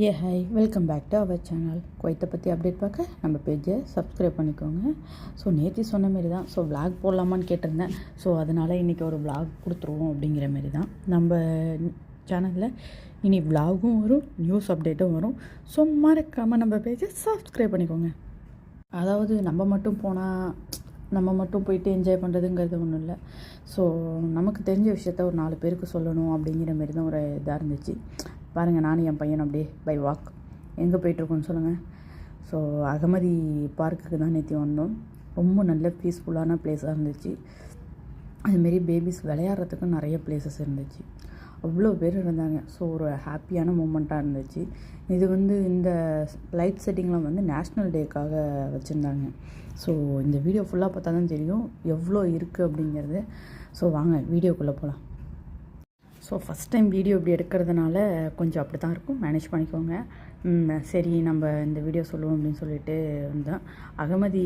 Hi welcome back to our channel. குவைத்தை பற்றி update பார்க்க நம்ம பேஜை சப்ஸ்கிரைப் பண்ணிக்கோங்க. ஸோ நேற்று சொன்ன மாரி தான். ஸோ விளாக் போடலாமான்னு கேட்டிருந்தேன். ஸோ அதனால் இன்றைக்கி ஒரு விளாக் கொடுத்துருவோம் அப்படிங்கிற மாரி தான். நம்ம சேனலில் இனி விளாகும் வரும், நியூஸ் அப்டேட்டும் வரும். ஸோ மறக்காமல் நம்ம பேஜை சப்ஸ்கிரைப் பண்ணிக்கோங்க. அதாவது நம்ம மட்டும் போயிட்டு என்ஜாய் பண்ணுறதுங்கிறது ஒன்றும் இல்லை. ஸோ நமக்கு தெரிஞ்ச விஷயத்த ஒரு 4 பேருக்கு சொல்லணும் அப்படிங்கிற மாரி தான் ஒரு இதாக இருந்துச்சு. பாருங்கள், நானும் என் பையன் அப்படியே பை வாக் எங்கே போயிட்டுருக்கோன்னு சொல்லுங்கள். ஸோ அகமதி பார்க்குக்கு தான் நேற்று வந்தோம். ரொம்ப நல்ல பீஸ்ஃபுல்லான பிளேஸாக இருந்துச்சு. அதுமாரி பேபிஸ் விளையாடுறதுக்கு நிறைய பிளேசஸ் இருந்துச்சு. அவ்வளோ பேர் இருந்தாங்க. ஸோ ஒரு ஹாப்பியான மூமெண்ட்டாக இருந்துச்சு. இது இந்த லைட் செட்டிங்லாம் நேஷ்னல் டேக்காக வச்சுருந்தாங்க. ஸோ இந்த வீடியோ ஃபுல்லாக பார்த்தா தான் தெரியும் எவ்வளோ இருக்குது அப்படிங்கிறது. ஸோ வாங்க வீடியோக்குள்ளே போகலாம். ஸோ ஃபஸ்ட் டைம் வீடியோ இப்படி எடுக்கிறதுனால கொஞ்சம் அப்படி தான் இருக்கும், மேனேஜ் பண்ணிக்கோங்க. சரி நம்ம இந்த வீடியோ சொல்லுவோம் அப்படின்னு சொல்லிட்டு வந்தேன். அகமதி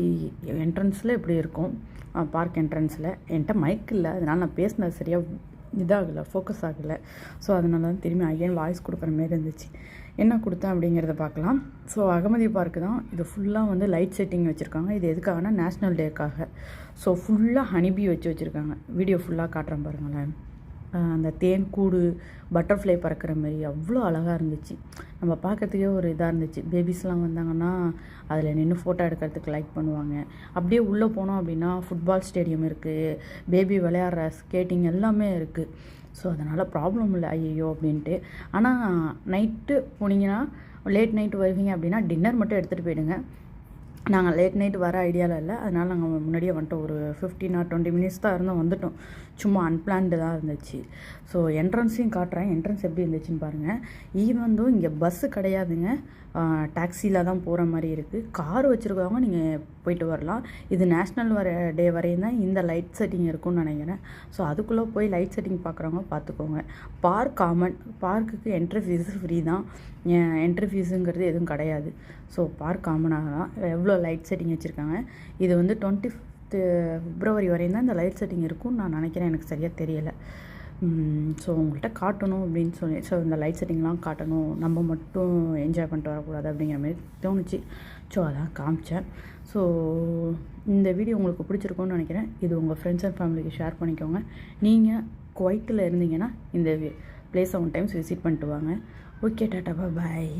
என்ட்ரன்ஸில் இப்படி இருக்கும், பார்க் என்ட்ரன்ஸில். என்கிட்ட மைக் இல்லை, அதனால் நான் பேசினது சரியாக இதாகலை, ஃபோக்கஸ் ஆகலை. ஸோ அதனால தான் திரும்பி அகைன் வாய்ஸ் கொடுக்குற மாரி இருந்துச்சு. என்ன கொடுத்தேன் அப்படிங்கிறத பார்க்கலாம். ஸோ அகமதி பார்க்கு தான். இது ஃபுல்லாக லைட் செட்டிங் வச்சுருக்காங்க. இது எதுக்காகனா நேஷ்னல் டேக்காக. ஸோ ஃபுல்லாக ஹனிபி வச்சுருக்காங்க. வீடியோ ஃபுல்லாக காட்டுறேன் பாருங்களேன். அந்த தேன் கூடு, பட்டர்ஃப்ளை பறக்கிற மாதிரி அவ்வளோ அழகாக இருந்துச்சு. நம்ம பார்க்கறதுக்கே ஒரு இதாக இருந்துச்சு. பேபிஸ்லாம் வந்தாங்கன்னா அதில் நின்று ஃபோட்டோ எடுக்கிறதுக்கு லைக் பண்ணுவாங்க. அப்படியே உள்ளே போனோம் அப்படின்னா ஃபுட்பால் ஸ்டேடியம் இருக்குது, பேபி விளையாடுற ஸ்கேட்டிங் எல்லாமே இருக்குது. ஸோ அதனால் ப்ராப்ளம் இல்லை ஐயோ அப்படின்ட்டு. ஆனால் நைட்டு போனீங்கன்னா, லேட் நைட்டு வருவீங்க அப்படின்னா டின்னர் மட்டும் எடுத்துகிட்டு போயிடுங்க. நாங்கள் லேட் நைட் வர ஐடியாவில் இல்லை, அதனால் நாங்கள் முன்னாடியே வந்துட்டோம். ஒரு 15 or 20 minutes தான் இருந்தோம், வந்துட்டோம். சும்மா அன்பிளான்டு தான் இருந்துச்சு. ஸோ என்ட்ரன்ஸையும் காட்டுறேன். என்ட்ரன்ஸ் எப்படி இருந்துச்சுன்னு பாருங்கள். ஈவன் இங்கே பஸ்ஸு கிடையாதுங்க, டாக்ஸியில் தான் போகிற மாதிரி இருக்குது. கார் வச்சுருக்கவங்க நீங்கள் போயிட்டு வரலாம். இது நேஷ்னல் டே வரையும் தான் இந்த லைட் செட்டிங் இருக்கும்னு நினைக்கிறேன். ஸோ அதுக்குள்ளே போய் லைட் செட்டிங் பார்க்குறவங்க பார்த்துக்கோங்க. பார்க் காமன், பார்க்குக்கு என்ட்ரி ஃபீஸு ஃப்ரீ தான், என்ட்ரி ஃபீஸுங்கிறது எதுவும் கிடையாது. ஸோ பார்க் காமனாக தான் எவ்வளோ லைட் செட்டிங் வச்சுருக்காங்க. இது 25th February வரையும் தான் இந்த லைட் செட்டிங் இருக்கும்னு நான் நினைக்கிறேன், எனக்கு சரியாக தெரியலை. ஸோ உங்கள்கிட்ட காட்டணும் அப்படின்னு சொல்லி, ஸோ இந்த லைட் செட்டிங்லாம் காட்டணும், நம்ம மட்டும் என்ஜாய் பண்ணிட்டு வரக்கூடாது அப்படிங்கிற மாதிரி தோணுச்சு. ஸோ அதான் காமிச்சேன். ஸோ இந்த வீடியோ உங்களுக்கு பிடிச்சிருக்கும்னு நினைக்கிறேன். இது உங்கள் ஃப்ரெண்ட்ஸ் அண்ட் ஃபேமிலிக்கு ஷேர் பண்ணிக்கோங்க. நீங்கள் குவைத்தில் இருந்தீங்கன்னா இந்த பிளேஸை 1 time விசிட் பண்ணிட்டு வாங்க. ஓகே, டாட்டா, பாய்.